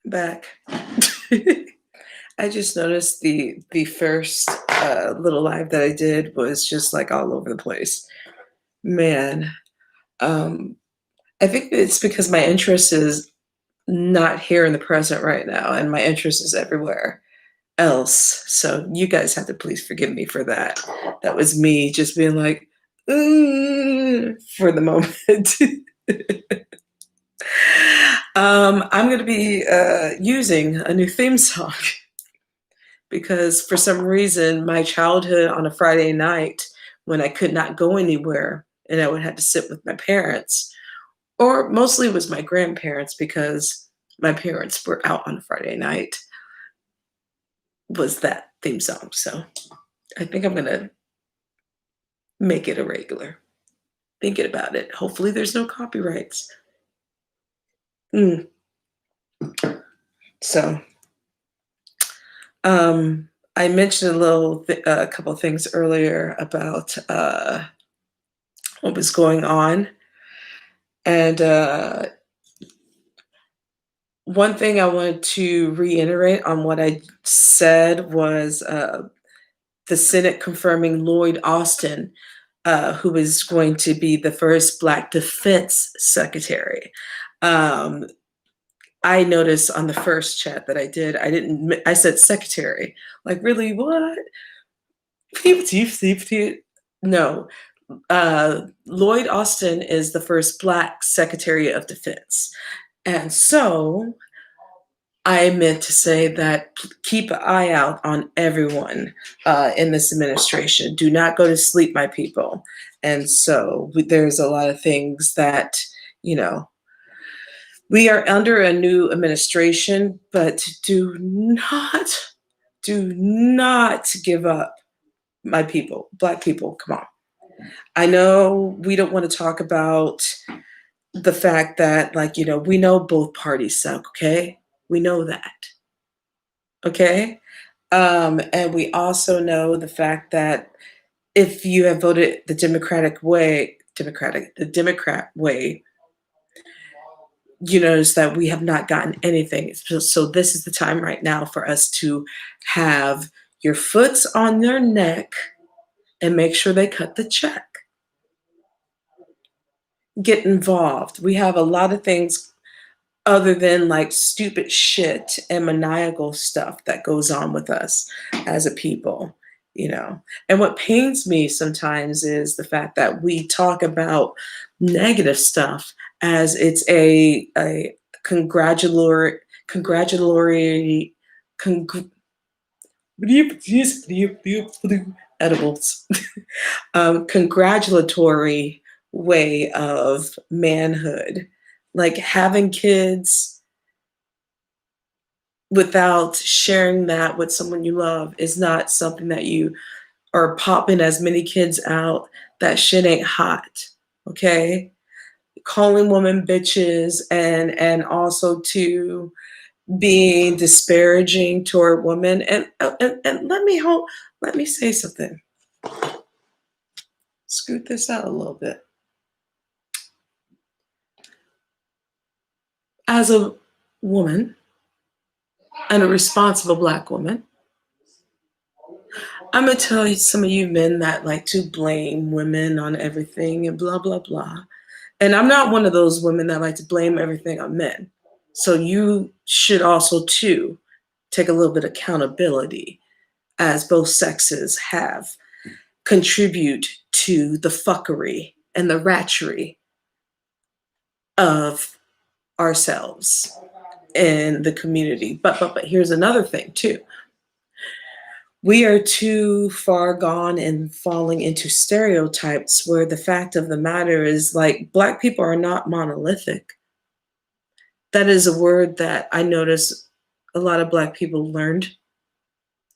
Back. I just noticed the first little live that I did was just like all over the place. Man, um, I think it's because my interest is not here in the present right now, and my interest is everywhere else. So you guys have to please forgive me for that. That was me just being like, for the moment. I'm going to be using a new theme song because for some reason, my childhood on a Friday night when I could not go anywhere and I would have to sit with my parents, or mostly it was my grandparents because my parents were out on a Friday night, was that theme song. So I think I'm going to make it a regular. Thinking about it. Hopefully, there's no copyrights. Mm. So, I mentioned a couple of things earlier about what was going on, and one thing I wanted to reiterate on what I said was the Senate confirming Lloyd Austin, who is going to be the first Black Defense Secretary. Um, I noticed on the first chat that I did, I said secretary. Like, really, what? No. Lloyd Austin is the first Black Secretary of Defense. And so I meant to say that keep an eye out on everyone in this administration. Do not go to sleep, my people. And so there's a lot of things that, you know, we are under a new administration, but do not give up, my people, Black people. Come on. I know we don't want to talk about the fact that, like, you know, we know both parties suck, okay? We know that. Okay? And we also know the fact that if you have voted the Democrat way, you notice that we have not gotten anything. So this is the time right now for us to have your foots on their neck and make sure they cut the check. Get involved. We have a lot of things other than like stupid shit and maniacal stuff that goes on with us as a people, you know. And what pains me sometimes is the fact that we talk about negative stuff as it's a congratulatory edibles congratulatory way of manhood. Like having kids without sharing that with someone you love is not something that you are popping as many kids out. That shit ain't hot. Okay? Calling women bitches and also to being disparaging toward women. And let me say something. Scoot this out a little bit. As a woman and a responsible Black woman, I'm gonna tell you, some of you men that like to blame women on everything and blah blah blah. And I'm not one of those women that like to blame everything on men. So you should also too take a little bit of accountability, as both sexes have, contribute to the fuckery and the ratchery of ourselves in the community. But here's another thing too. We are too far gone in falling into stereotypes where the fact of the matter is, like, Black people are not monolithic. That is a word that I notice a lot of Black people learned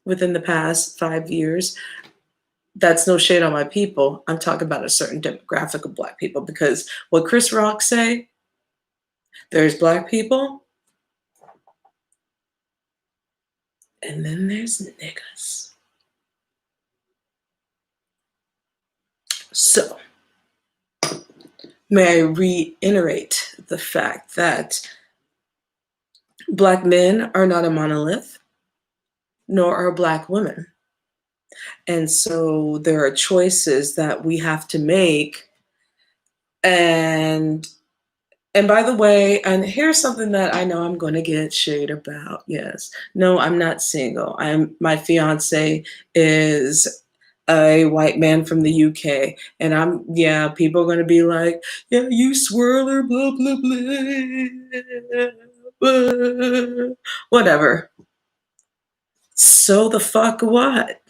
within the past 5 years. That's no shade on my people. I'm talking about a certain demographic of Black people, because what Chris Rock say, there's Black people and then there's niggas. So, may I reiterate the fact that Black men are not a monolith, nor are Black women. And so there are choices that we have to make. And by the way, and here's something that I know I'm going to get shade about. Yes. No, I'm not single. My fiance is a white man from the UK. And people are going to be like, yeah, you swirler, blah, blah, blah, blah. Whatever. So the fuck what?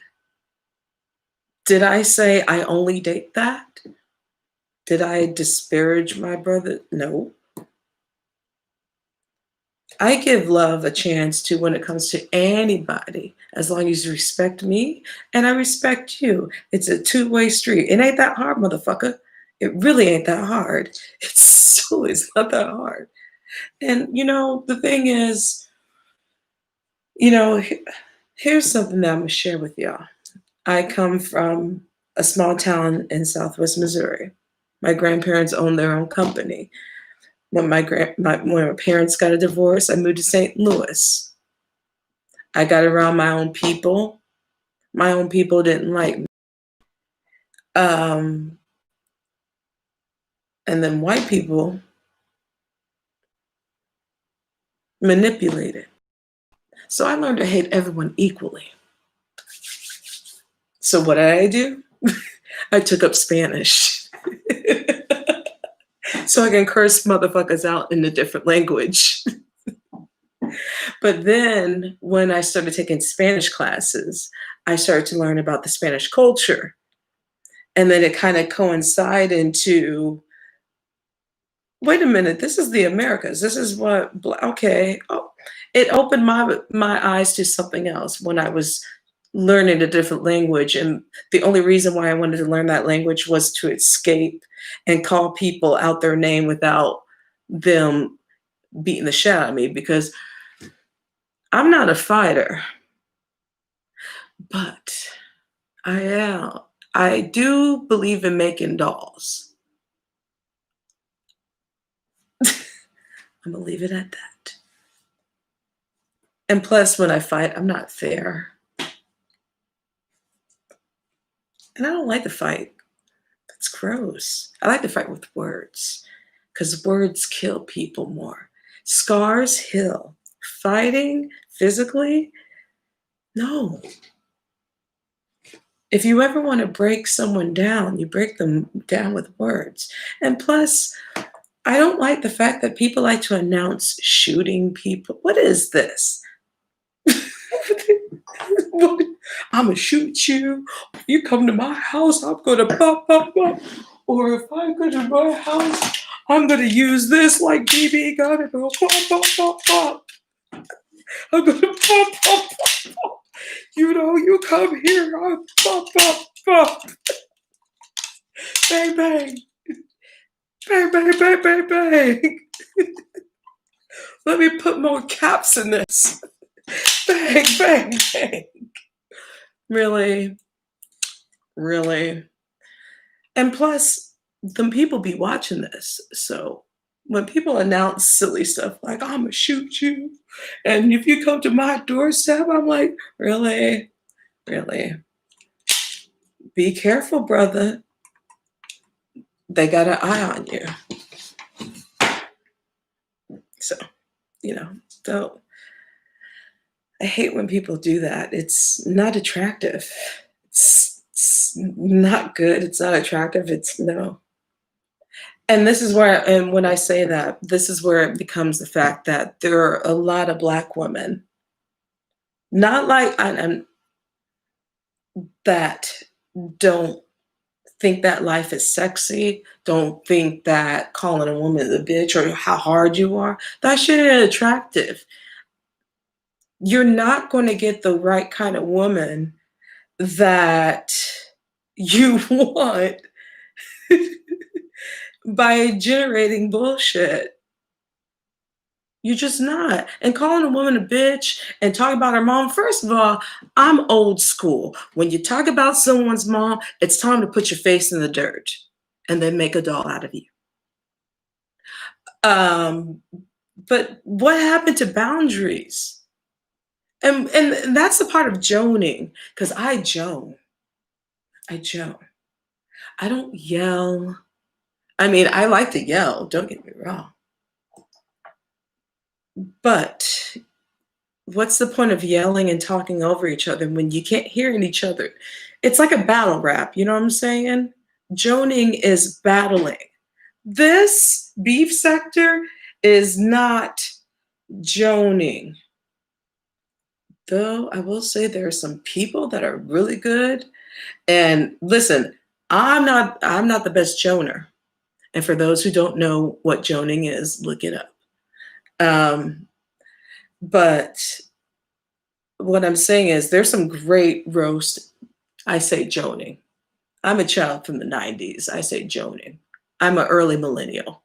Did I say I only date that? Did I disparage my brother? No. I give love a chance to when it comes to anybody, as long as you respect me and I respect you. It's a two-way street. It ain't that hard, motherfucker. It really ain't that hard. It's not that hard. And the thing is, here's something that I'm gonna share with y'all. I come from a small town in Southwest Missouri. My grandparents owned their own company. When my parents got a divorce, I moved to St. Louis. I got around my own people. My own people didn't like me. And then white people manipulated. So I learned to hate everyone equally. So what did I do? I took up Spanish. So I can curse motherfuckers out in a different language. But then when I started taking Spanish classes, I started to learn about the Spanish culture. And then it kind of coincided into, wait a minute, this is the Americas. This is what, okay. Oh, it opened my eyes to something else when I was learning a different language. And the only reason why I wanted to learn that language was to escape and call people out their name without them beating the shit out of me, because I'm not a fighter, but I do believe in making dolls. I'm gonna leave it at that. And plus, when I fight, I'm not fair. And I don't like to fight. That's gross. I like to fight with words, because words kill people more. Scars heal. Fighting physically, no. If you ever want to break someone down, you break them down with words. And plus, I don't like the fact that people like to announce shooting people. What is this? I'm gonna shoot you. You come to my house, I'm gonna pop, pop, pop. Or if I go to my house, I'm gonna use this like BB gun and go pop, pop, pop, pop. I'm gonna pop, pop, pop, pop. You come here, I'm pop, pop, pop. Bang, bang. Bang, bang, bang, bang, bang. Let me put more caps in this. Bang, bang, bang. Really? Really? And plus, the people be watching this. So when people announce silly stuff like, I'm going to shoot you, and if you come to my doorstep, I'm like, really? Really? Be careful, brother. They got an eye on you. So, don't. I hate when people do that. It's not attractive. It's not good. It's not attractive. It's no. And this is where, and when I say that, this is where it becomes the fact that there are a lot of Black women, not like, that don't think that life is sexy, don't think that calling a woman a bitch or how hard you are, that shit ain't attractive. You're not going to get the right kind of woman that you want by generating bullshit. You're just not. And calling a woman a bitch and talking about her mom, first of all, I'm old school. When you talk about someone's mom, it's time to put your face in the dirt and then make a doll out of you. Um, but what happened to boundaries? And that's the part of joning, because I joan. I joan. I don't yell. I mean, I like to yell, don't get me wrong. But what's the point of yelling and talking over each other when you can't hear each other? It's like a battle rap, you know what I'm saying? Joning is battling. This beef sector is not joning. Though I will say there are some people that are really good. And listen, I'm not the best joner. And for those who don't know what joning is, look it up. Um, but what I'm saying is there's some great roast. I say joning. I'm a child from the 90s. I say joning. I'm an early millennial.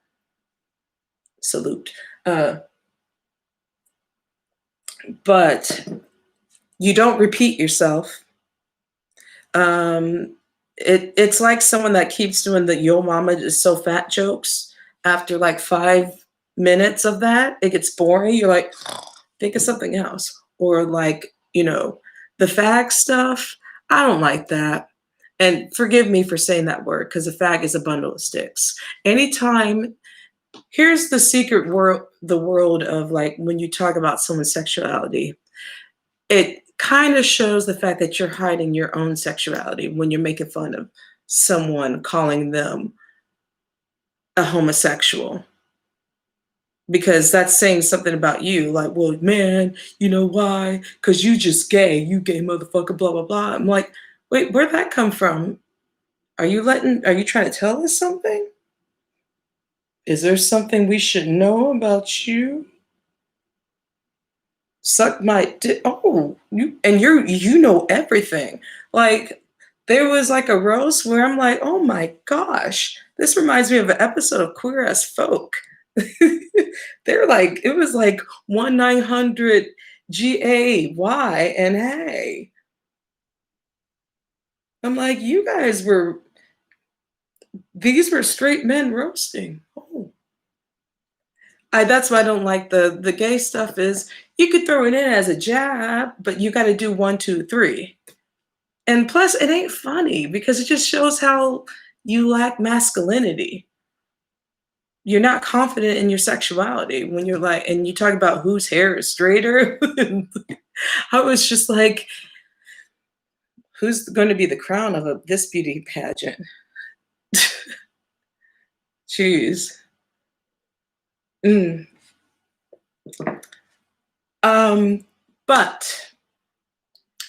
Salute. But you don't repeat yourself. Um, it's like someone that keeps doing the "yo mama is so fat" jokes. After like 5 minutes of that, it gets boring. You're like, think of something else. Or like, the fag stuff. I don't like that. And forgive me for saying that word because a fag is a bundle of sticks. Anytime, here's the secret world, the world of like when you talk about someone's sexuality, it kind of shows the fact that you're hiding your own sexuality when you're making fun of someone calling them a homosexual, because that's saying something about you, like, well, man, you know why? Because you just gay, you gay motherfucker, blah blah blah. I'm like, wait, where'd that come from? Are you trying to tell us something? Is there something we should know about you? Suck my dick. Oh, you know everything. Like, there was like a roast where I'm like, oh my gosh, this reminds me of an episode of Queer as Folk. They're like, it was like 1-900 GAY and hey. I'm like, you guys were, these were straight men roasting. Oh. That's why I don't like the gay stuff is you could throw it in as a jab, but you got to do 1, 2, 3. And plus, it ain't funny because it just shows how you lack masculinity. You're not confident in your sexuality when you're like, and you talk about whose hair is straighter. I was just like, who's going to be the crown of this beauty pageant? Jeez. Mm. But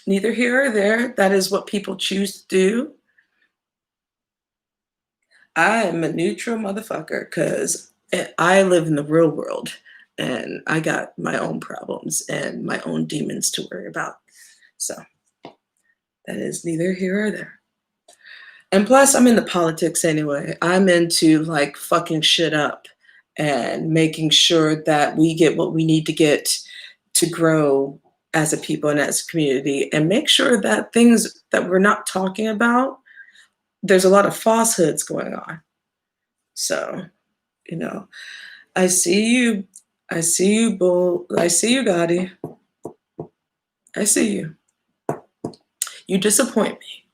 neither here or there. That is what people choose to do. I am a neutral motherfucker because I live in the real world and I got my own problems and my own demons to worry about. So that is neither here or there. And plus, I'm into politics anyway. I'm into like fucking shit up and making sure that we get what we need to get to grow as a people and as a community, and make sure that things that we're not talking about, there's a lot of falsehoods going on. So, you know, I see you. I see you, Bull. I see you, Gotti. I see you. You disappoint me.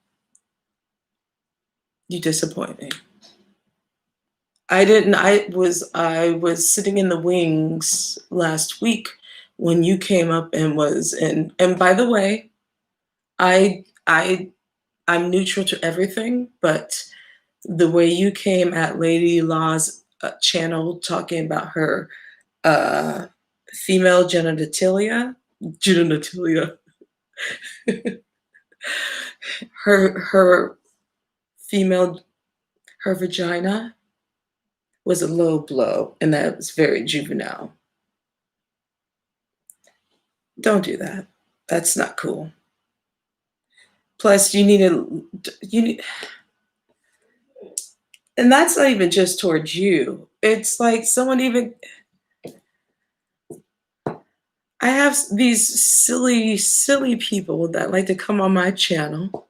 You disappoint me. I didn't. I was sitting in the wings last week when you came up and was and by the way, I I'm neutral to everything, but the way you came at Lady Law's channel talking about her uh, female genitalia, her female, her vagina was a low blow, and that was very juvenile. Don't do that. That's not cool. Plus, you need, and that's not even just towards you. It's like someone even. I have these silly, silly people that like to come on my channel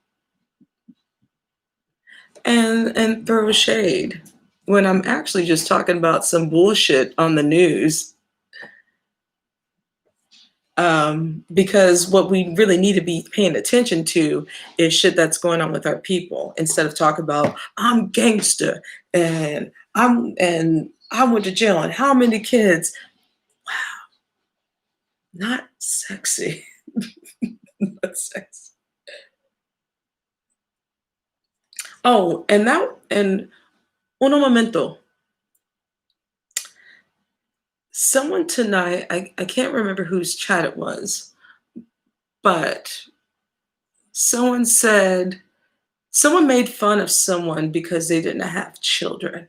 and throw shade when I'm actually just talking about some bullshit on the news. Because what we really need to be paying attention to is shit that's going on with our people instead of talking about I'm gangster and I went to jail and how many kids. Not sexy. Not sexy. Oh, and uno momento. Someone tonight, I can't remember whose chat it was, but someone made fun of someone because they didn't have children.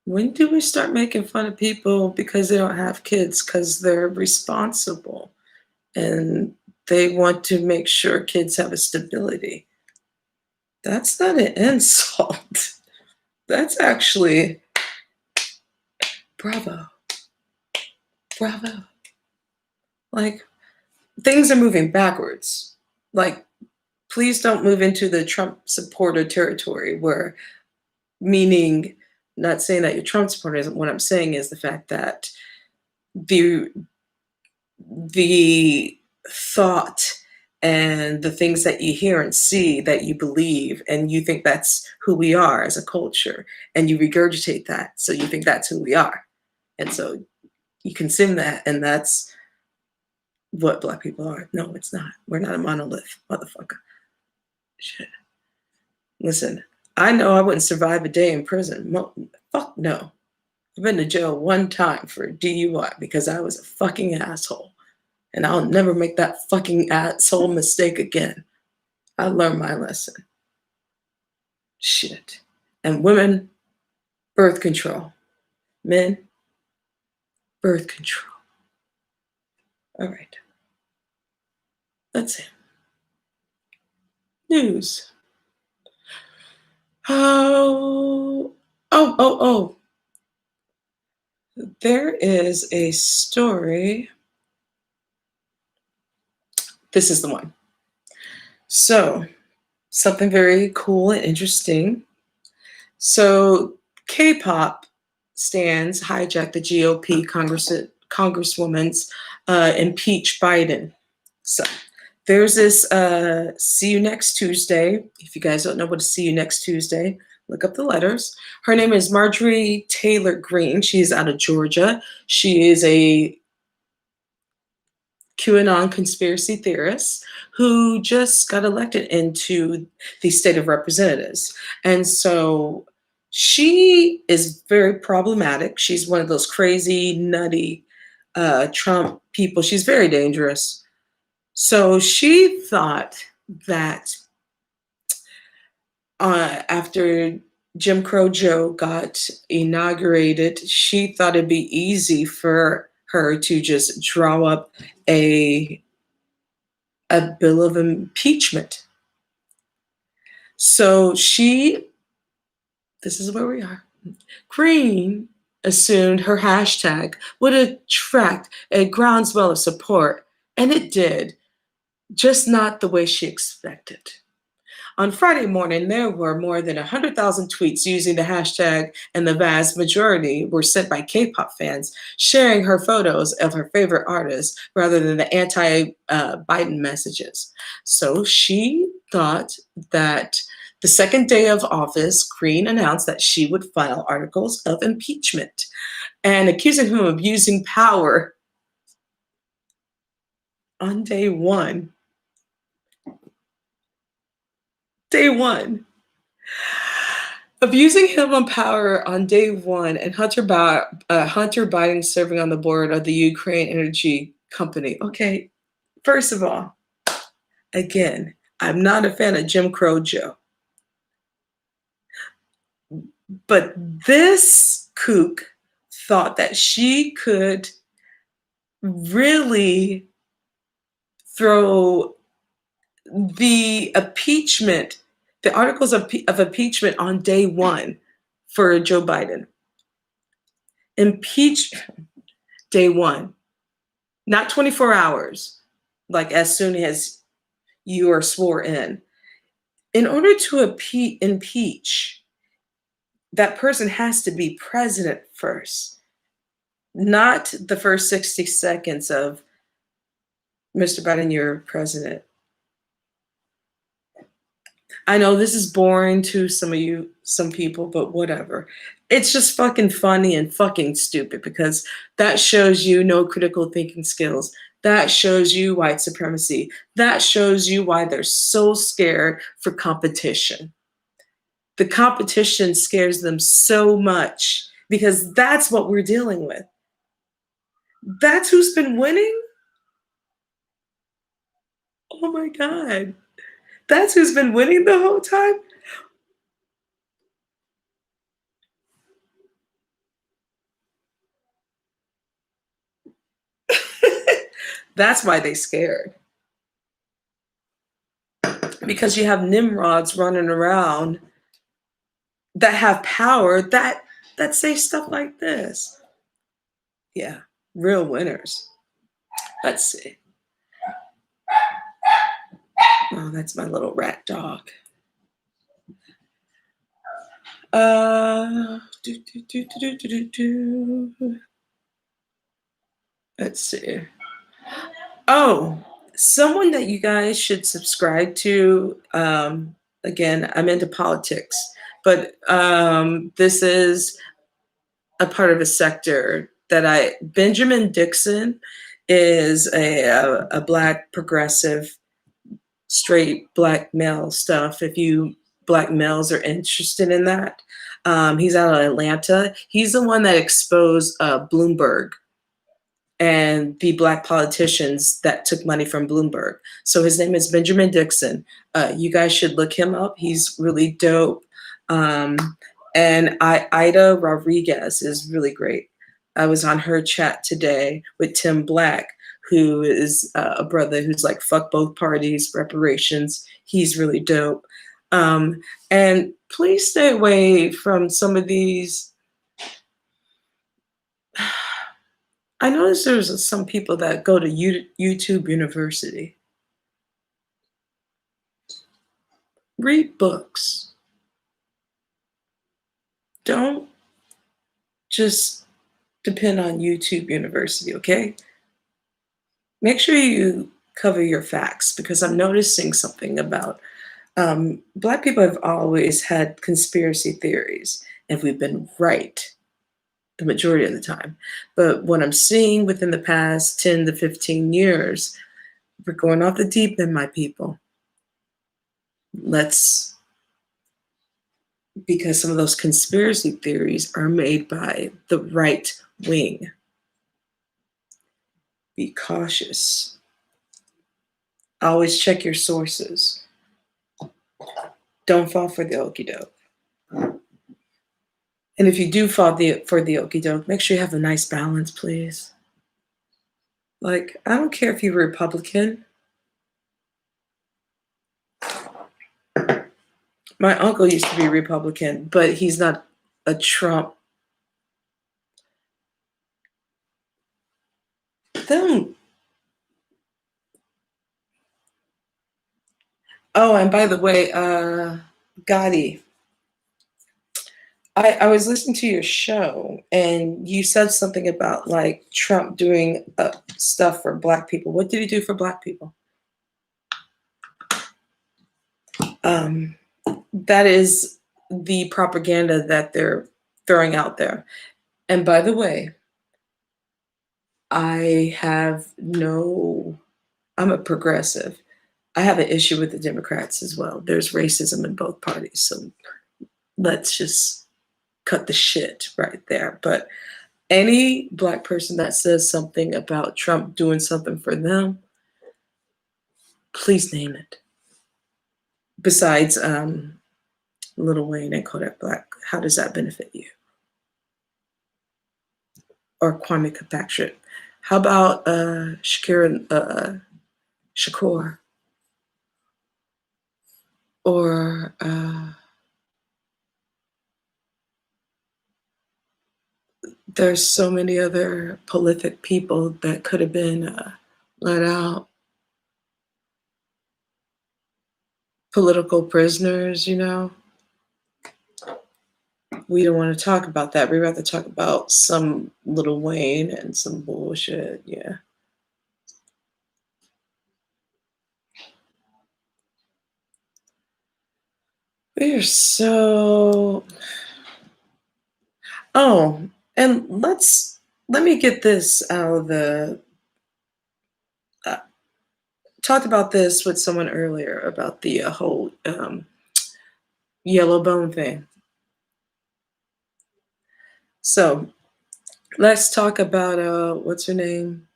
When do we start making fun of people because they don't have kids? Because they're responsible and they want to make sure kids have a stability. That's not an insult. That's actually bravo. Bravo. Like, things are moving backwards. Like, please don't move into the Trump supporter territory where, meaning, not saying that you're Trump supporters. What I'm saying is the fact that the the thought and the things that you hear and see that you believe and you think that's who we are as a culture and you regurgitate that so you think that's who we are and so you consume that and that's what Black people are. No, it's not. We're not a monolith, motherfucker. Shit. Listen, I know I wouldn't survive a day in prison. Fuck no. I've been to jail one time for a DUI because I was a fucking asshole. And I'll never make that fucking asshole mistake again. I learned my lesson. Shit. And women, birth control. Men, birth control. All right. That's it. News. Oh. There is a story. This is the one. So, something very cool and interesting. So, K-pop stands hijacked the GOP Congresswoman's impeach Biden. So, there's this see you next Tuesday. If you guys don't know what a see you next Tuesday, look up the letters. Her name is Marjorie Taylor Greene. She's out of Georgia. She is a QAnon conspiracy theorist who just got elected into the state of representatives. And so she is very problematic. She's one of those crazy, nutty Trump people. She's very dangerous. So she thought that after Jim Crow Joe got inaugurated, she thought it'd be easy for her to just draw up a bill of impeachment. So this is where we are. Green assumed her hashtag would attract a groundswell of support, and it did, just not the way she expected. On Friday morning, there were more than 100,000 tweets using the hashtag, and the vast majority were sent by K-pop fans sharing her photos of her favorite artists rather than the anti-Biden messages. So she thought that the second day of office, Green announced that she would file articles of impeachment. and accusing him of using power on day one. Day one. Abusing him on power on day one, and Hunter Biden serving on the board of the Ukraine Energy Company. Okay, first of all, again, I'm not a fan of Jim Crow Joe, but this kook thought that she could really throw the impeachment, the articles of impeachment on day one for Joe Biden. Impeach day one, not 24 hours, like as soon as you are sworn in. In order to impeach, that person has to be president first, not the first 60 seconds of Mr. Biden, you're president. I know this is boring to some people, but whatever. It's just fucking funny and fucking stupid because that shows you no critical thinking skills. That shows you white supremacy. That shows you why they're so scared for competition. The competition scares them so much because that's what we're dealing with. That's who's been winning? Oh my God. That's who's been winning the whole time? That's why they scared. Because you have Nimrods running around that have power that say stuff like this. Yeah, real winners. Let's see. Oh, that's my little rat dog. Let's see. Oh, someone that you guys should subscribe to. Again, I'm into politics, but this is a part of a sector that Benjamin Dixon is a black progressive, straight black male stuff. If you black males are interested in that, he's out of Atlanta. He's the one that exposed Bloomberg and the black politicians that took money from Bloomberg. So his name is Benjamin Dixon. You guys should look him up. He's really dope. Um, and Ida Rodriguez is really great. I was on her chat today with Tim Black, who is a brother who's like, fuck both parties, reparations. He's really dope. And please stay away from some of these. I noticed there's some people that go to YouTube University. Read books. Don't just depend on YouTube University, okay? Make sure you cover your facts because I'm noticing something about Black people have always had conspiracy theories, and we've been right the majority of the time. But what I'm seeing within the past 10 to 15 years, we're going off the deep end, my people. Because some of those conspiracy theories are made by the right wing. Be cautious. Always check your sources. Don't fall for the okie doke. And if you do fall for the okie doke, make sure you have a nice balance, please. Like, I don't care if you're Republican. My uncle used to be Republican, but he's not a Trump. Don't. Oh, and by the way, Gotti, I was listening to your show and you said something about like Trump doing stuff for Black people. What did he do for Black people? That is the propaganda that they're throwing out there. And by the way, I have no, I'm a progressive. I have an issue with the Democrats as well. There's racism in both parties. So let's just cut the shit right there. But any black person that says something about Trump doing something for them, please name it. Besides Lil Wayne and Kodak Black, how does that benefit you? Or Kwame Kilpatrick? How about Shakur? Or there's so many other prolific people that could have been let out. Political prisoners, you know. We don't want to talk about that. We'd rather talk about some Lil Wayne and some bullshit. Yeah. We are so. Oh, and let me get this out of the. Uh, talked about this with someone earlier about the whole yellow bone thing. So let's talk about what's her name?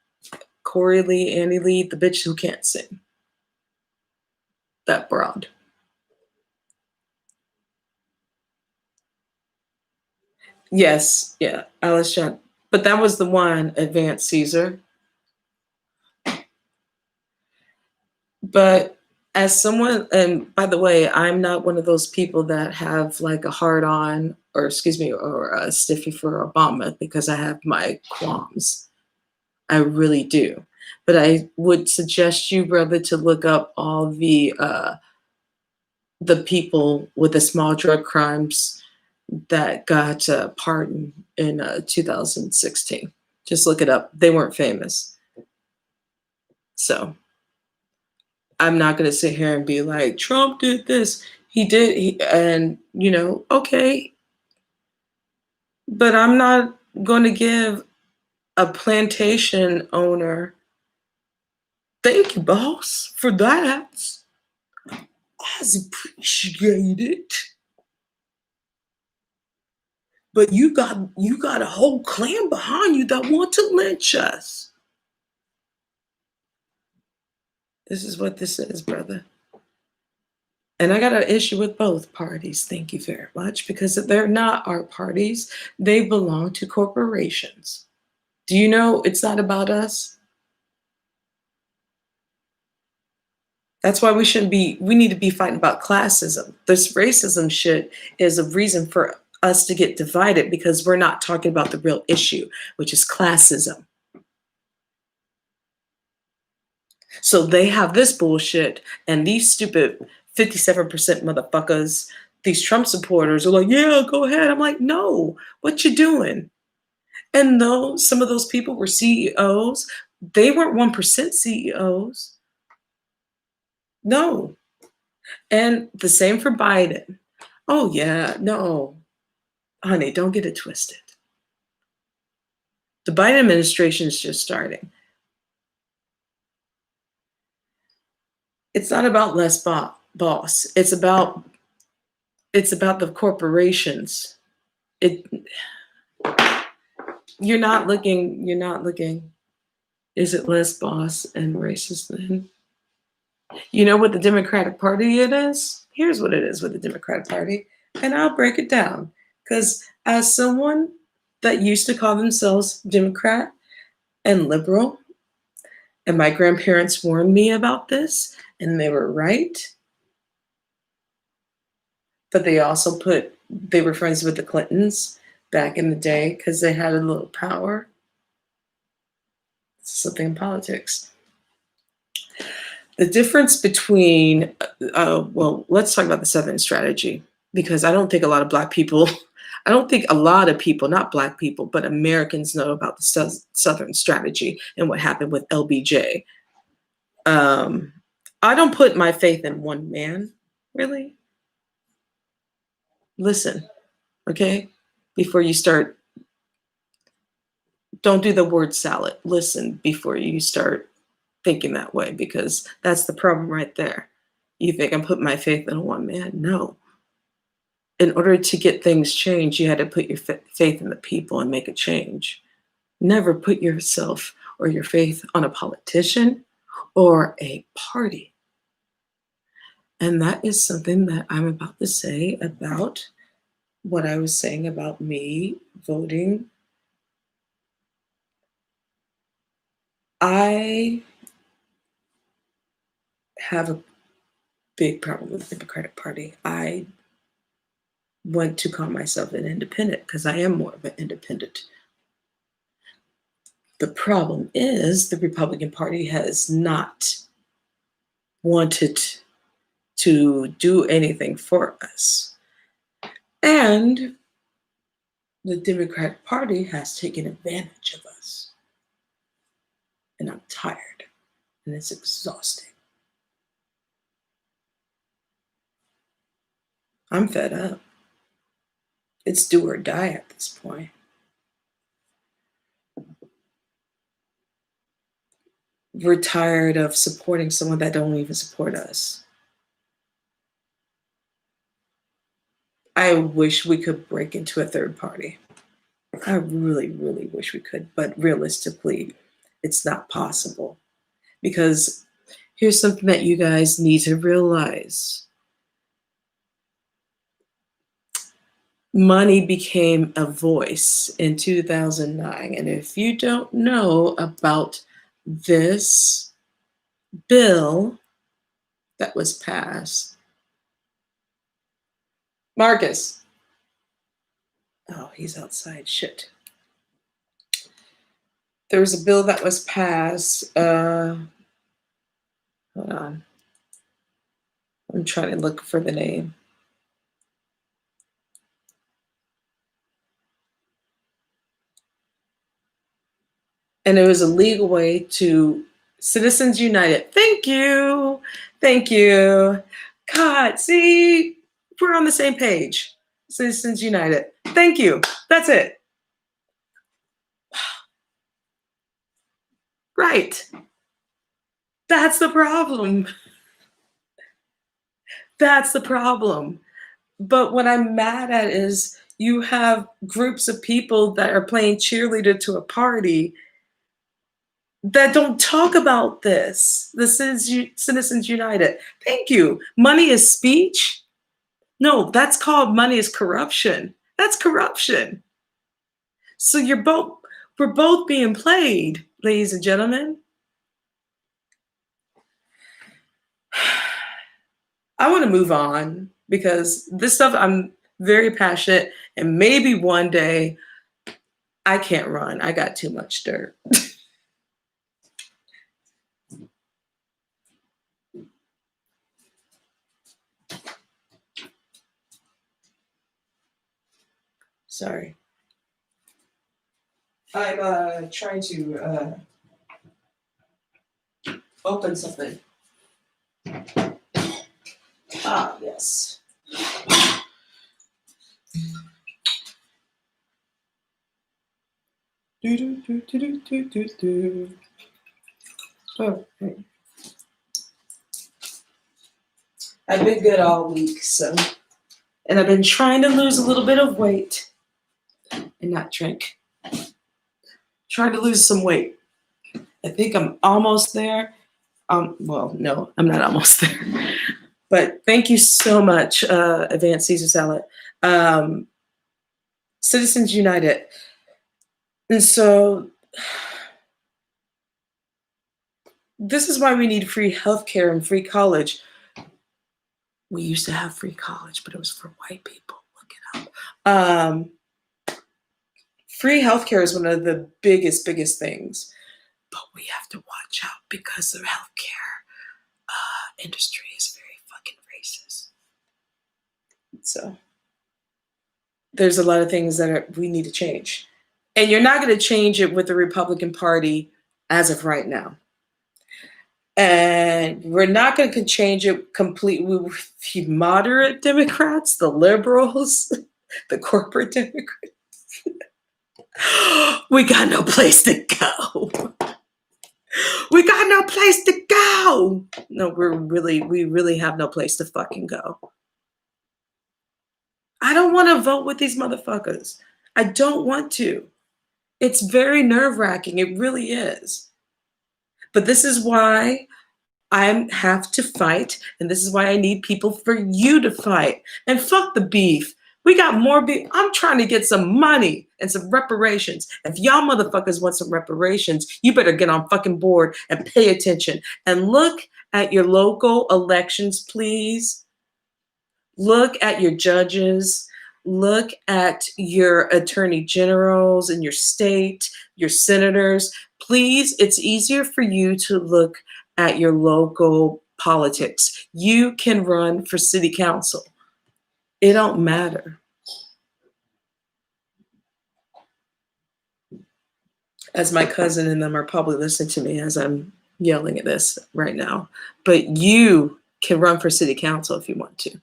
Corey Lee, Annie Lee, the bitch who can't sing. That broad. Yes, yeah, Alice John. But that was the one, Advanced Caesar. But as someone, and by the way, I'm not one of those people that have like a hard on, or excuse me, or a stiffy for Obama because I have my qualms. I really do. But I would suggest you, brother, to look up all the people with the small drug crimes that got pardoned in 2016. Just look it up. They weren't famous. So I'm not going to sit here and be like, Trump did this. He did. And, you know, okay. But I'm not going to give a plantation owner, thank you, boss, for that. I appreciate it. But you got a whole clan behind you that want to lynch us. This is what this is, brother. And I got an issue with both parties. Thank you very much. Because they're not our parties, they belong to corporations. Do you know it's not about us? That's why we need to be fighting about classism. This racism shit is a reason for us to get divided because we're not talking about the real issue, which is classism. So they have this bullshit, and these stupid 57% motherfuckers, these Trump supporters are like, yeah, go ahead. I'm like, no, what you doing? And though some of those people were CEOs, they weren't 1% CEOs. No. And the same for Biden. Oh, yeah, no. Honey, don't get it twisted. The Biden administration is just starting. It's not about less boss. It's about the corporations. It you're not looking. Is it less boss and racist then? You know what the Democratic Party it is? Here's what it is with the Democratic Party. And I'll break it down. Because as someone that used to call themselves Democrat and liberal, and my grandparents warned me about this, and they were right. But they were friends with the Clintons back in the day because they had a little power. It's something in politics. The difference between, well, let's talk about the Southern strategy because I don't think a lot of Black people, I don't think a lot of people, not Black people, but Americans know about the Southern strategy and what happened with LBJ. Um, I don't put my faith in one man, really. Listen, okay, before you start Don't do the word salad. Listen before you start thinking that way, because that's the problem right there. You think I'm putting my faith in one man? No. In order to get things changed, you had to put your faith in the people and make a change. Never put yourself or your faith on a politician or a party. And that is something that I'm about to say about what I was saying about me voting. I have a big problem with the Democratic Party. I want to call myself an independent because I am more of an independent. The problem is the Republican Party has not wanted to do anything for us. And the Democratic Party has taken advantage of us. And I'm tired, and it's exhausting. I'm fed up. It's do or die at this point. We're tired of supporting someone that don't even support us. I wish we could break into a third party. I really, really wish we could, but realistically, it's not possible. Because here's something that you guys need to realize. Money became a voice in 2009. And if you don't know about this bill that was passed, Marcus. Oh, he's outside. Shit. There was a bill that was passed. Hold on. I'm trying to look for the name. And it was a legal way to Citizens United. Thank you. Thank you. God, see, we're on the same page. Citizens United. Thank you. That's it. Right. That's the problem. That's the problem. But what I'm mad at is you have groups of people that are playing cheerleader to a party that don't talk about this. The Citizens United. Thank you. Money is speech? No, that's called money is corruption. That's corruption. So we're both being played, ladies and gentlemen. I want to move on because this stuff I'm very passionate, and maybe one day I can't run. I got too much dirt. Sorry. I'm trying to open something. Ah, yes. Oh, hey. I've been good all week, and I've been trying to lose a little bit of weight and not drink. Trying to lose some weight. I think I'm almost there. Well, no, I'm not almost there. But thank you so much, Advanced Caesar Salad. Citizens United. And so this is why we need free healthcare and free college. We used to have free college, but it was for white people. Look it up. Free healthcare is one of the biggest things. But we have to watch out because the healthcare industry is very fucking racist. So there's a lot of things that we need to change. And you're not going to change it with the Republican Party as of right now. And we're not going to change it completely with the moderate Democrats, the liberals, the corporate Democrats. We got no place to go. We got no place to go. No, we really have no place to fucking go. I don't want to vote with these motherfuckers. I don't want to. It's very nerve-wracking. It really is. But this is why I have to fight, and this is why I need people for you to fight. And fuck the beef. We got more beef. I'm trying to get some money and some reparations. If y'all motherfuckers want some reparations, you better get on fucking board and pay attention. And look at your local elections, please. Look at your judges. Look at your attorney generals in your state, your senators. Please, it's easier for you to look at your local politics. You can run for city council. It don't matter. As my cousin and them are probably listening to me as I'm yelling at this right now. But you can run for city council if you want to.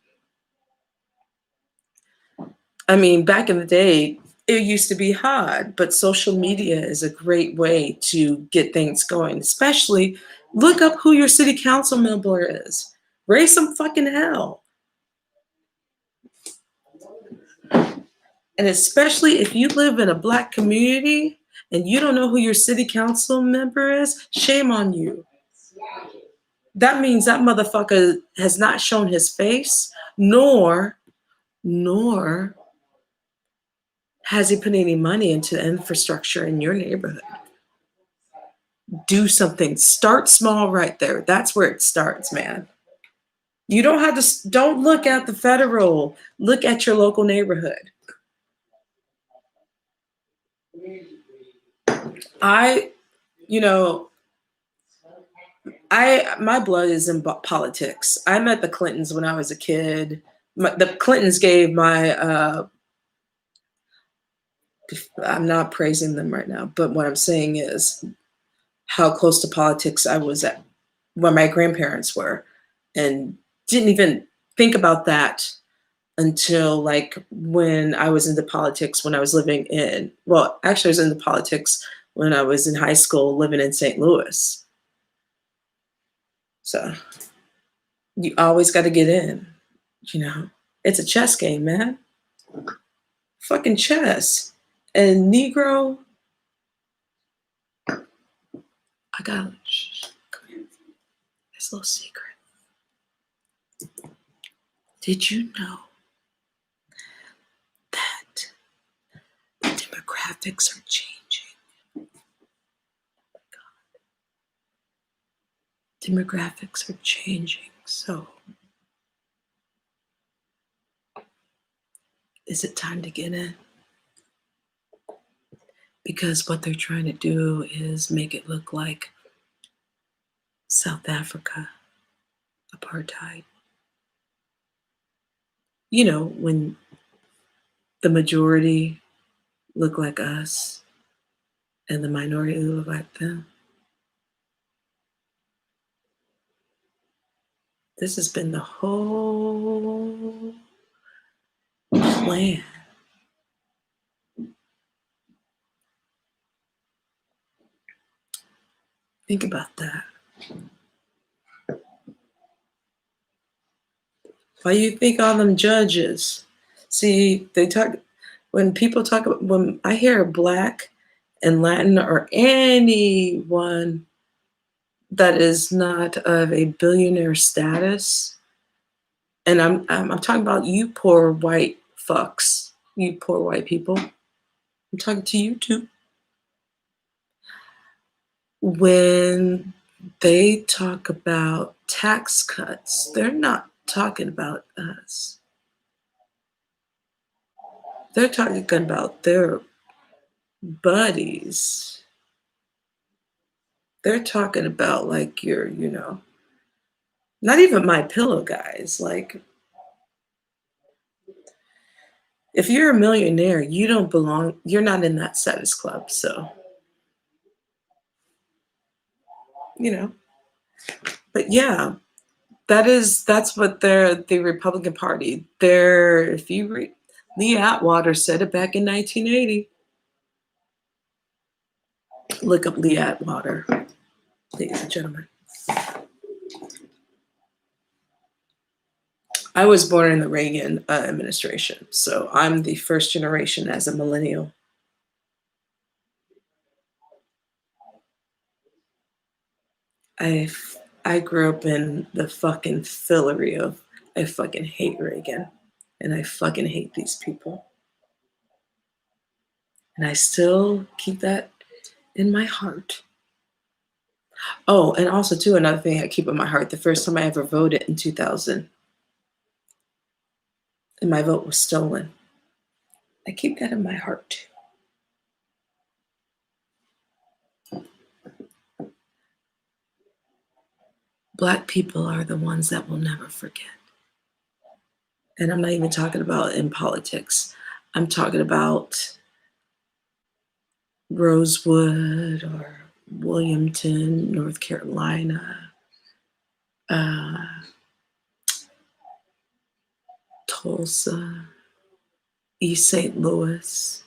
I mean, back in the day, it used to be hard, but social media is a great way to get things going. Especially look up who your city council member is. Raise some fucking hell. And especially if you live in a Black community and you don't know who your city council member is, shame on you. That means that motherfucker has not shown his face, nor has he put any money into the infrastructure in your neighborhood. Do something. Start small right there. That's where it starts, man. You don't have to, don't look at the federal, look at your local neighborhood. I, you know, my blood is in politics. I met the Clintons when I was a kid. The Clintons gave my, I'm not praising them right now, but what I'm saying is how close to politics I was at when my grandparents were, and didn't even think about that until like when I was into politics when I was living in, well, actually I was into politics when I was in high school living in St. Louis. So you always got to get in, you know. It's a chess game, man. Fucking chess. And Negro, I got come here. This little secret. Did you know that the demographics are changing? Demographics are changing. So is it time to get in? Because what they're trying to do is make it look like South Africa, apartheid. You know, when the majority look like us and the minority look like them. This has been the whole plan. Think about that. Why do you think all them judges? See, they talk, when people talk about, when I hear Black and Latin or anyone that is not of a billionaire status, and I'm talking about you poor white fucks, you poor white people. I'm talking to you too. When they talk about tax cuts, they're not talking about us. They're talking about their buddies. They're talking about like your, you know, not even my pillow guys. Like, if you're a millionaire, you don't belong, you're not in that status club. So, you know, but yeah, that's what the Republican Party, if you read, Lee Atwater said it back in 1980. Look up Lee Atwater, ladies and gentlemen. I was born in the Reagan administration, so I'm the first generation as a millennial. I I grew up in the fucking fillery of I fucking hate Reagan, and I fucking hate these people, and I still keep that in my heart. Oh, and also too, another thing I keep in my heart: the first time I ever voted in 2000, and my vote was stolen. I keep that in my heart. Black people are the ones that will never forget. And I'm not even talking about in politics. I'm talking about Rosewood or Williamton, North Carolina, uh, Tulsa, East St. Louis,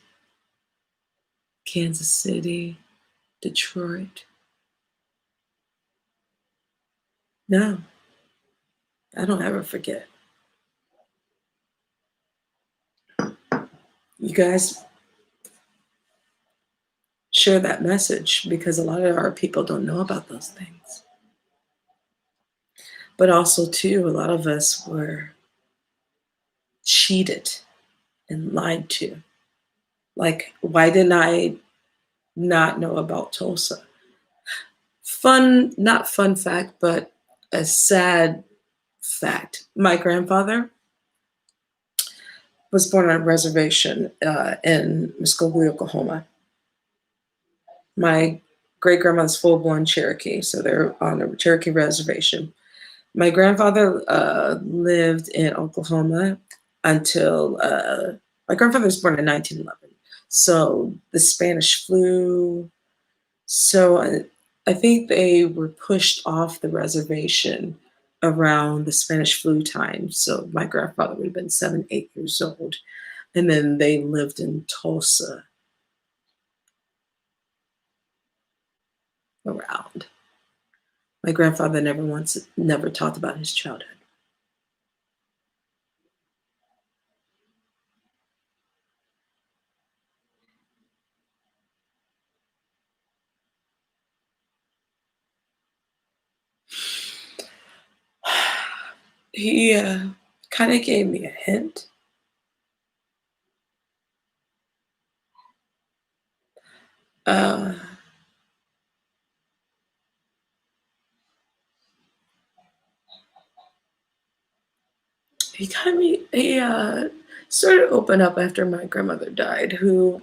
Kansas City, Detroit. No, I don't ever forget. You guys share that message because a lot of our people don't know about those things. But also, too, a lot of us were cheated and lied to. Like, why didn't I not know about Tulsa? Fun, not fun fact, but a sad fact. My grandfather was born on a reservation in Muskogee, Oklahoma. My great grandmother's full blown Cherokee, so they're on a Cherokee reservation. My grandfather lived in Oklahoma until my grandfather was born in 1911. So the Spanish flu. So I think they were pushed off the reservation around the Spanish flu time. So my grandfather would have been 7, 8 years old. And then they lived in Tulsa around. My grandfather never talked about his childhood. He kind of gave me a hint. Uh, he started to open up after my grandmother died. Who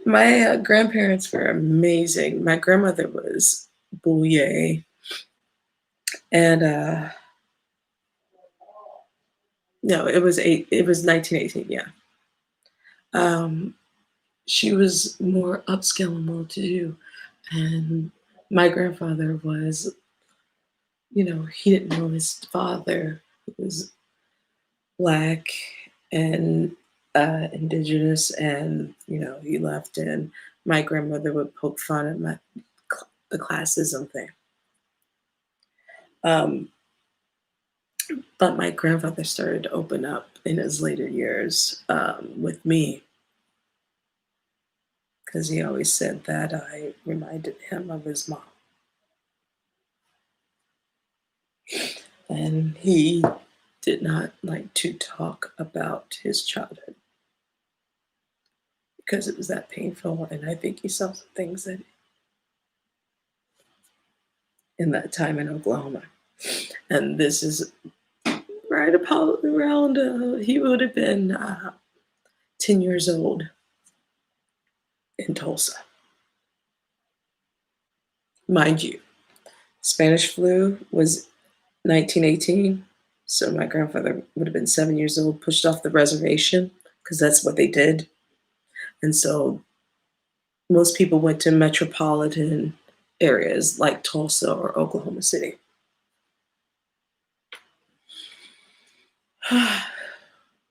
my grandparents were amazing. My grandmother was Bouye, and no, it was 1918. Yeah, um, she was more upscale and well-to-do, and my grandfather was, he didn't know his father, who was black and indigenous, and he left, and my grandmother would poke fun at the classism thing. Um, but my grandfather started to open up in his later years with me because he always said that I reminded him of his mom, and he did not like to talk about his childhood because it was that painful, and I think he saw some things that in that time in Oklahoma. And this is right about around, he would have been 10 years old in Tulsa. Mind you, Spanish flu was 1918. So my grandfather would have been 7 years old, pushed off the reservation because that's what they did. And so most people went to metropolitan areas like Tulsa or Oklahoma City.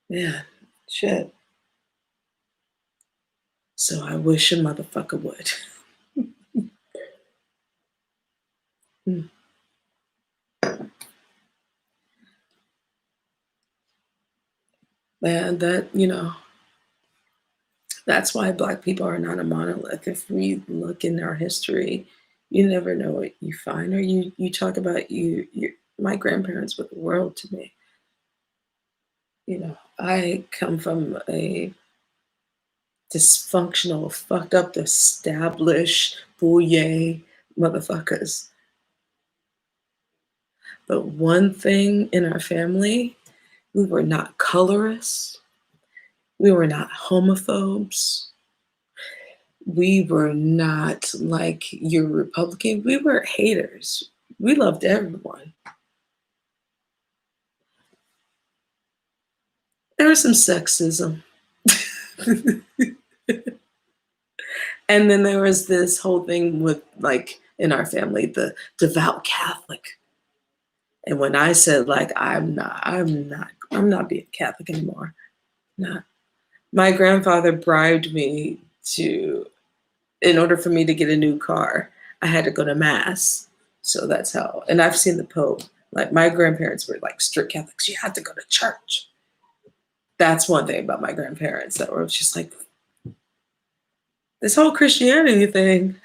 Yeah, shit. So I wish a motherfucker would. Mm. And that, that's why Black people are not a monolith. If we look in our history, you never know what you find. Or you talk about my grandparents were the world to me. I come from a dysfunctional, fucked up, established, bouye motherfuckers. But one thing in our family, we were not colorists, we were not homophobes, we were not like your Republican, we were haters. We loved everyone. There was some sexism. And then there was this whole thing with, like, in our family, the devout Catholic. And when I said, like, I'm not being Catholic anymore. Not. My grandfather bribed me to, in order for me to get a new car, I had to go to mass. So that's how. And I've seen the Pope. Like, my grandparents were like strict Catholics. You had to go to church. That's one thing about my grandparents that were just like, this whole Christianity thing,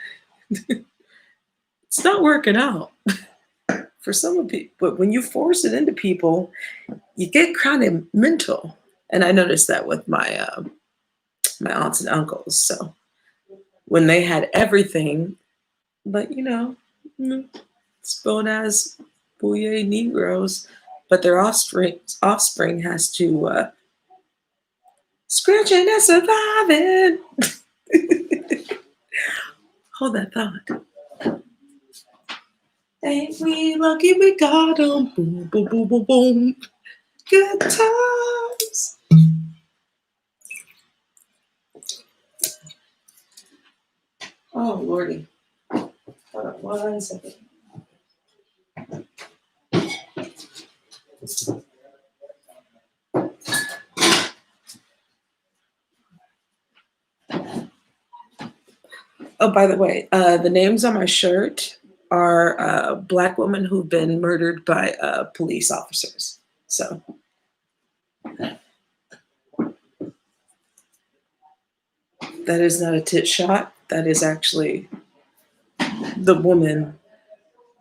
it's not working out for some of people. But when you force it into people, you get kind of mental. And I noticed that with my aunts and uncles. So when they had everything, but mm, spoiled as bouye Negroes, but their offspring has to scratching and surviving. Hold that thought. Ain't we lucky we got 'em? Boom, boom, boom, boom, boom. Good times. Oh, Lordy. Hold on 1 second. Oh, by the way, the names on my shirt are Black women who've been murdered by police officers. So that is not a tit shot. That is actually the woman.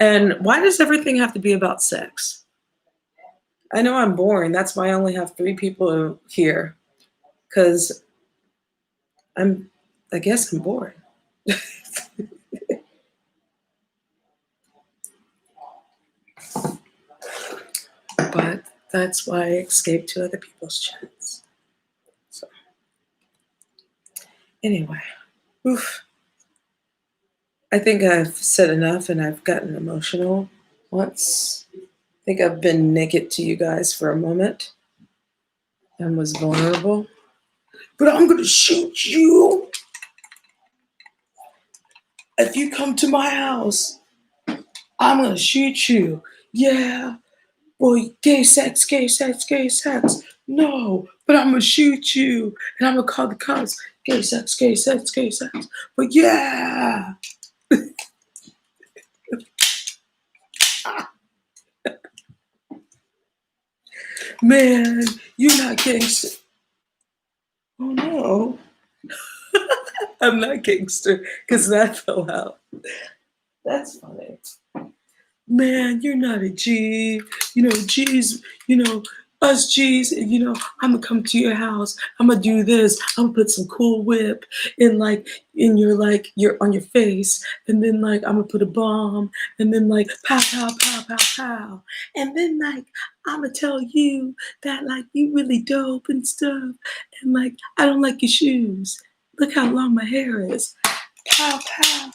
And why does everything have to be about sex? I know I'm boring. That's why I only have 3 people here. Because I guess I'm bored. But that's why I escape to other people's chats. So anyway, oof. I think I've said enough and I've gotten emotional once. I think I've been naked to you guys for a moment and was vulnerable. But I'm gonna shoot you if you come to my house. I'm gonna shoot you. Yeah, boy, gay sex, gay sex, gay sex. No, but I'm gonna shoot you and I'm gonna call the cops. Gay sex, gay sex, gay sex. But yeah, man, you're not gangster. Oh no, I'm not gangster because that fell out. That's funny. Man, you're not a G. G's, us G's, I'm gonna come to your house. I'm gonna do this. I'm gonna put some Cool Whip in your on your face, and then I'm gonna put a bomb, and then pow pow pow pow pow, and then I'm gonna tell you that you really dope and stuff, and I don't like your shoes. Look how long my hair is. Pow pow.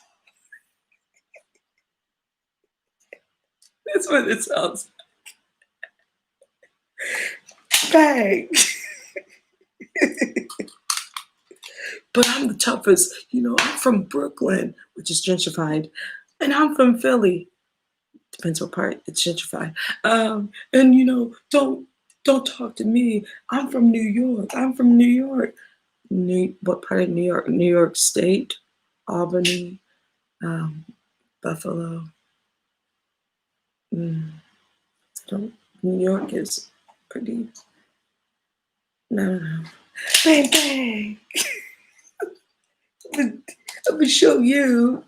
That's what it sounds like. Bang. But I'm the toughest. I'm from Brooklyn, which is gentrified, and I'm from Philly. Depends what part. It's gentrified. And don't talk to me. I'm from New York. I'm from New York. What part of New York? New York State, Albany, Buffalo. Mm, don't, New York is pretty. No, no. Bang, bang. I'm gonna show you.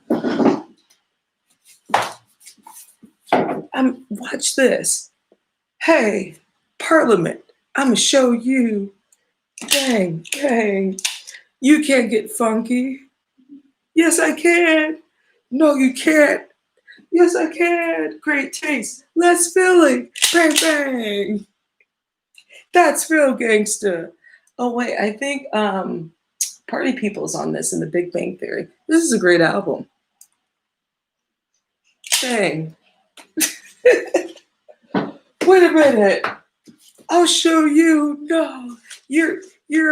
Watch this. Hey, Parliament. I'm gonna show you. Bang, bang. You can't get funky. Yes, I can. No, you can't. Yes, I can. Great taste. Less filling. Bang, bang. That's real gangster. Oh wait, I think Party People's on this in the Big Bang Theory. This is a great album. Bang. Wait a minute. I'll show you. No, you're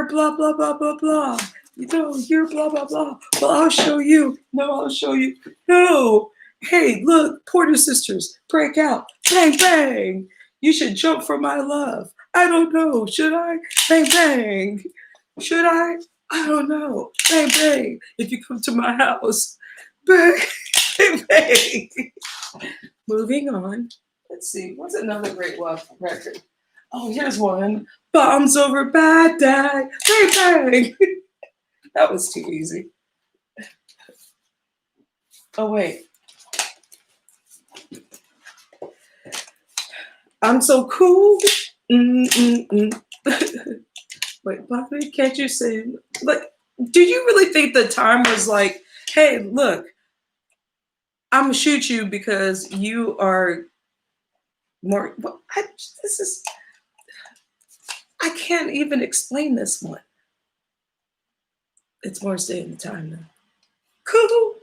blah blah blah blah blah. No, you're blah blah blah. Well, I'll show you. No, I'll show you. No. Hey, look, Porter Sisters, break out. Bang bang. You should jump for my love. I don't know. Should I? Bang bang. Should I? I don't know. Bang bang. If you come to my house. Bang bang bang. Moving on. Let's see. What's another great record? Oh, here's one. Bombs over bad day. Bang bang. That was too easy. Oh wait. I'm so cool. Mm-mm-mm. Wait, Bobby, can't you sing? Like, do you really think the time was like, hey, look, I'm gonna shoot you because you are more. Well, this is. I can't even explain this one. It's more stay in the time though. Cool.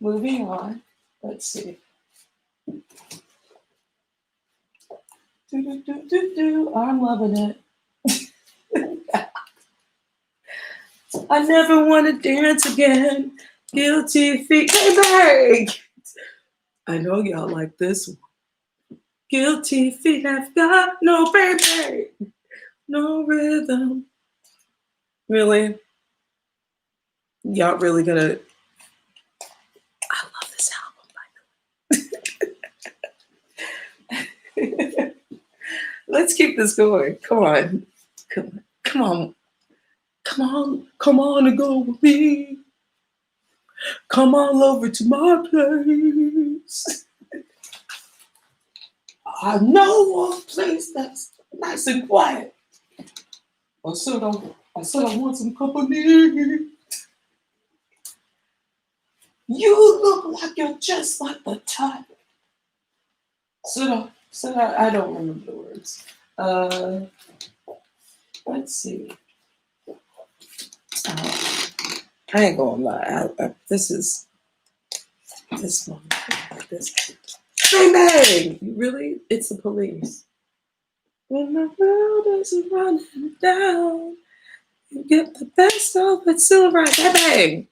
Moving on. Let's see. I'm loving it. I never want to dance again. Guilty feet. Bang bang. I know y'all like this one. Guilty feet have got no bang bang. No rhythm. Really? Y'all really gonna. I love this album, by the way. Let's keep this going. Come on. Come on. Come on. Come on and go with me. Come on over to my place. I know a place that's nice and quiet. I said I want some company. You look like you're just like the type. I don't remember the words. Let's see. I ain't gonna lie. This is this one. This. Bang bang! Really? It's the Police. When the world is running down, you get the best of it, silver. Bang bang!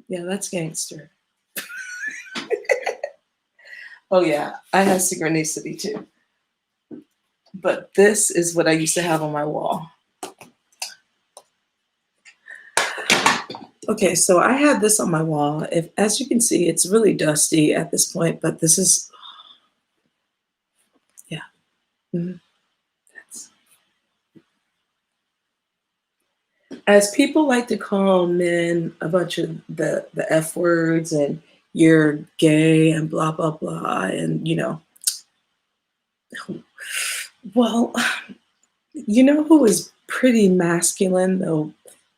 Yeah, that's gangster. Oh yeah, I have synchronicity too. But this is what I used to have on my wall. Okay, so I had this on my wall. As you can see, it's really dusty at this point, but this is, yeah. Mhm. As people like to call men a bunch of the F words and you're gay and blah, blah, blah, and well, you know who is pretty masculine, though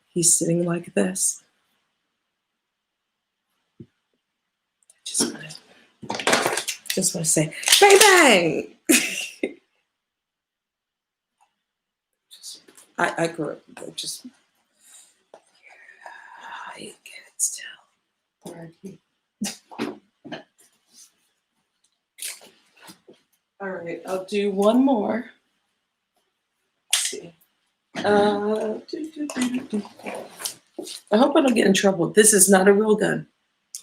he's sitting like this? Just want to say, bang, bang! I grew up just, I get it still. All right, I'll do one more. Let's see. I hope I don't get in trouble. This is not a real gun.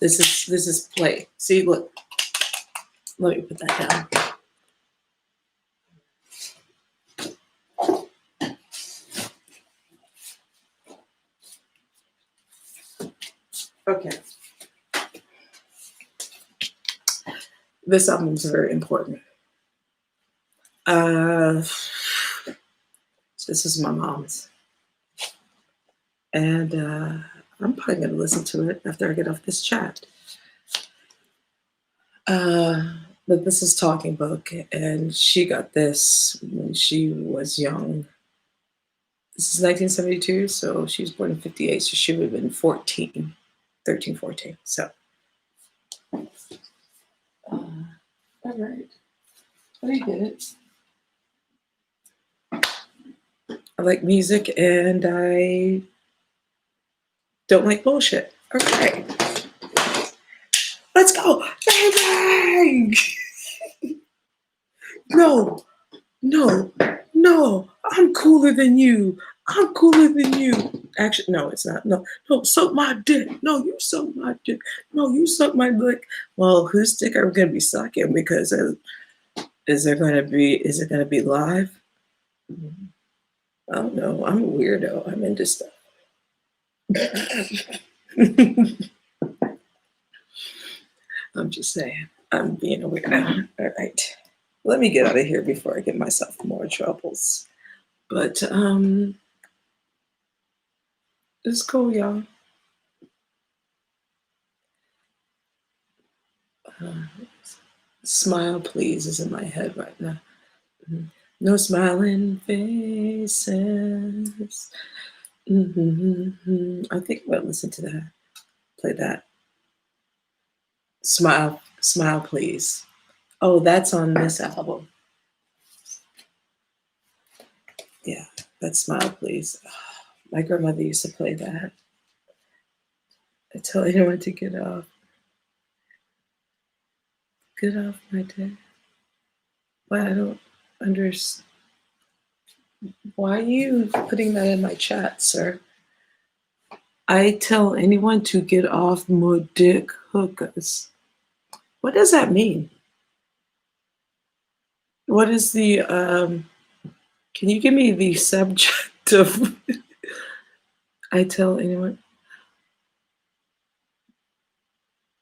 This is play. See, look. Let me put that down. Okay. This album is very important. Uh, this is my mom's, and I'm probably gonna listen to it after I get off this chat. Uh, but this is Talking Book, and she got this when she was young. This is 1972, so she was born in 58, so she would have been 14, 13, 14. So, all right. I get it. I like music and I don't like bullshit. Okay, let's go. Bang, bang. No, no, no. I'm cooler than you. I'm cooler than you. Actually, no, it's not. No, no, suck my dick. No, you suck my dick. No, you suck my dick. Well, whose dick are we gonna be sucking? Because is it gonna be live? I don't know. I'm a weirdo. I'm into stuff. I'm just saying. I'm being a weirdo. All right. Let me get out of here before I get myself more troubles. But it's cool, y'all. Uh, Smile, please, is in my head right now. No smiling faces. I think I'm gonna listen to that. Play that. Smile, smile, please. Oh, that's on this album. Yeah, that's Smile, please. My grandmother used to play that. I tell anyone to get off my dick. Why I don't understand. Why are you putting that in my chat, sir? I tell anyone to get off my dick hookers. What does that mean? What is the can you give me the subject of I tell anyone?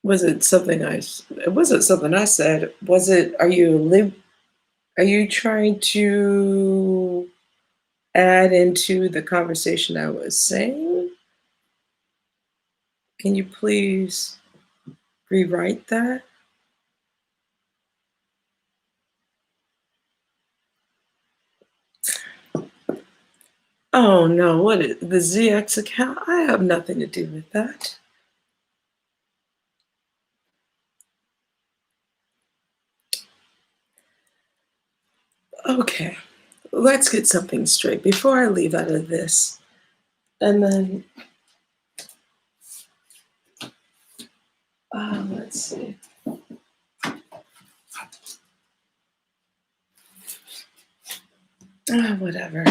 Was it something it wasn't something I said. Was it are you trying to add into the conversation I was saying? Can you please rewrite that? Oh no, what is the ZX account? I have nothing to do with that. Okay, let's get something straight before I leave out of this. And then, let's see. Whatever.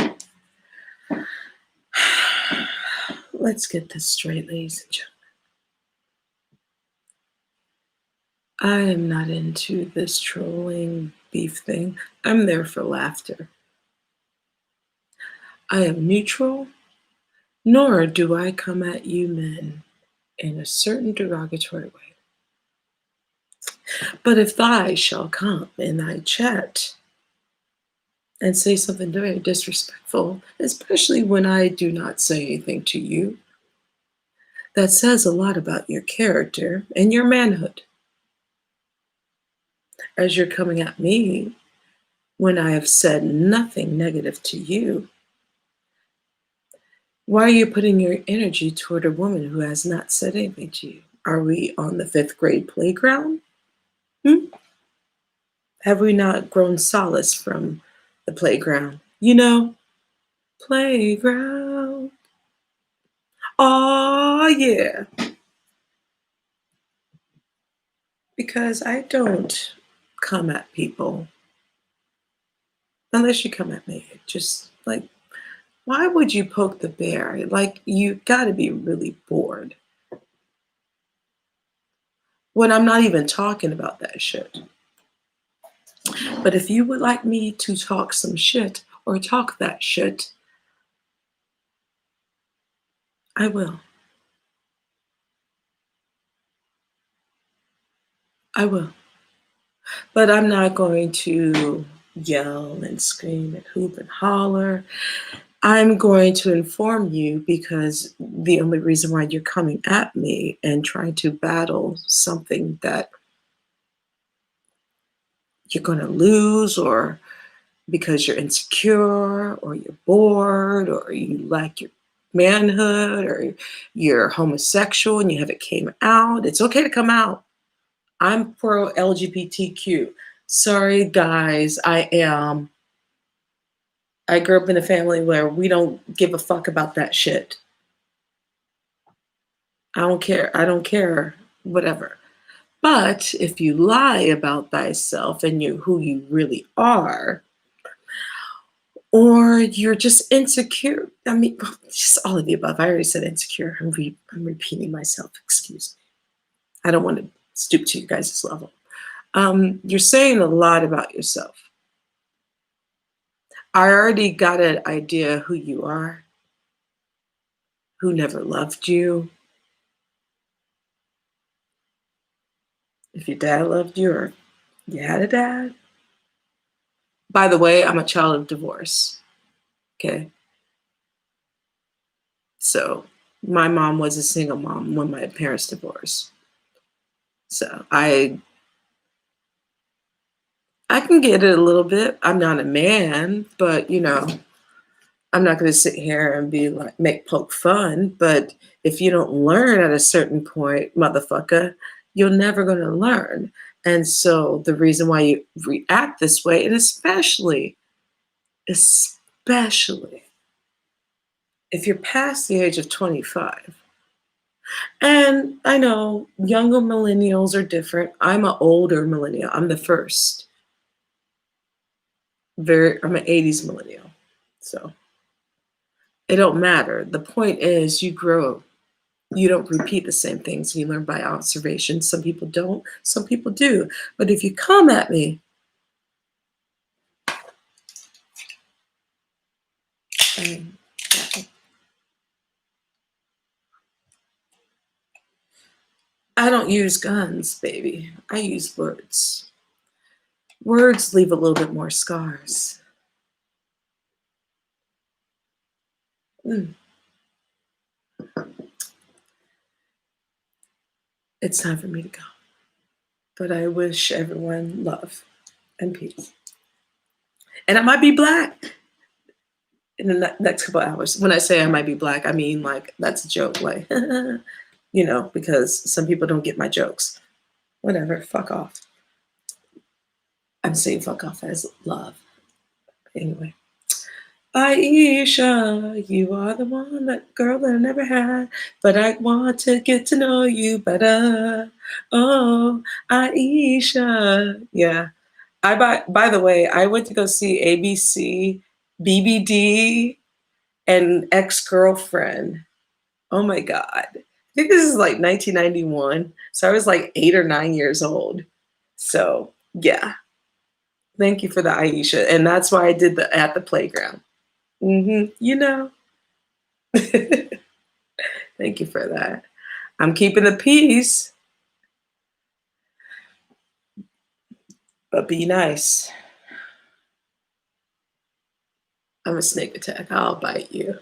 Let's get this straight, ladies and gentlemen. I am not into this trolling beef thing. I'm there for laughter. I am neutral, nor do I come at you men in a certain derogatory way. But if thy shall come in thy chat and say something very disrespectful, especially when I do not say anything to you, that says a lot about your character and your manhood. As you're coming at me when I have said nothing negative to you, why are you putting your energy toward a woman who has not said anything to you? Are we on the fifth grade playground? Hmm? Have we not grown solace from the playground? You know, playground. Oh, yeah. Because I don't come at people unless you come at me. Just like, why would you poke the bear? Like, you got to be really bored when I'm not even talking about that shit. But if you would like me to talk some shit or talk that shit, I will. I will. But I'm not going to yell and scream and hoop and holler. I'm going to inform you because the only reason why you're coming at me and trying to battle something that you're going to lose, or because you're insecure or you're bored or you lack your manhood or you're homosexual and you haven't came out, it's okay to come out. I'm pro LGBTQ. Sorry guys, I grew up in a family where we don't give a fuck about that shit. I don't care, whatever. But if you lie about thyself and you who you really are, or you're just insecure. I mean, just all of the above. I already said insecure. I'm repeating myself. Excuse me. I don't want to stoop to you guys' level. You're saying a lot about yourself. I already got an idea who you are, who never loved you, if your dad loved you or you had a dad. By the way, I'm a child of divorce. Okay. So my mom was a single mom when my parents divorced. So I can get it a little bit. I'm not a man, but I'm not going to sit here and be like make poke fun. But if you don't learn at a certain point, motherfucker, you're never going to learn. And so the reason why you react this way, and especially if you're past the age of 25, and I know younger millennials are different. I'm an older millennial. I'm the first. I'm an 80s millennial. So it don't matter. The point is you grow. You don't repeat the same things. You learn by observation. Some people don't, some people do. But if you come at me and I don't use guns, baby. I use words. Words leave a little bit more scars. Mm. It's time for me to go. But I wish everyone love and peace. And I might be black in the next couple hours. When I say I might be black, I mean like that's a joke, like because some people don't get my jokes. Whatever, fuck off. I'm saying fuck off as love. Anyway. Aisha, you are the one, that girl that I never had, but I want to get to know you better. Oh, Aisha. Yeah. By the way, I went to go see ABC, BBD, and ex-girlfriend. Oh my God. I think this is like 1991. So I was like 8 or 9 years old. So yeah. Thank you for the Aisha. And that's why I did the at the playground. You know. Thank you for that. I'm keeping the peace, but be nice. I'm a snake attack. I'll bite you.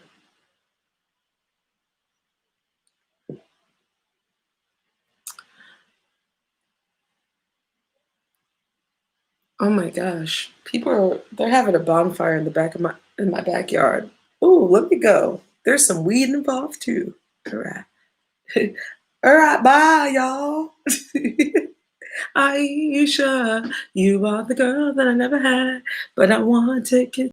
Oh my gosh. They're having a bonfire in the back of my backyard. Ooh, let me go. There's some weed involved too. All right. All right, bye, y'all. Aisha, you are the girl that I never had, but I want to get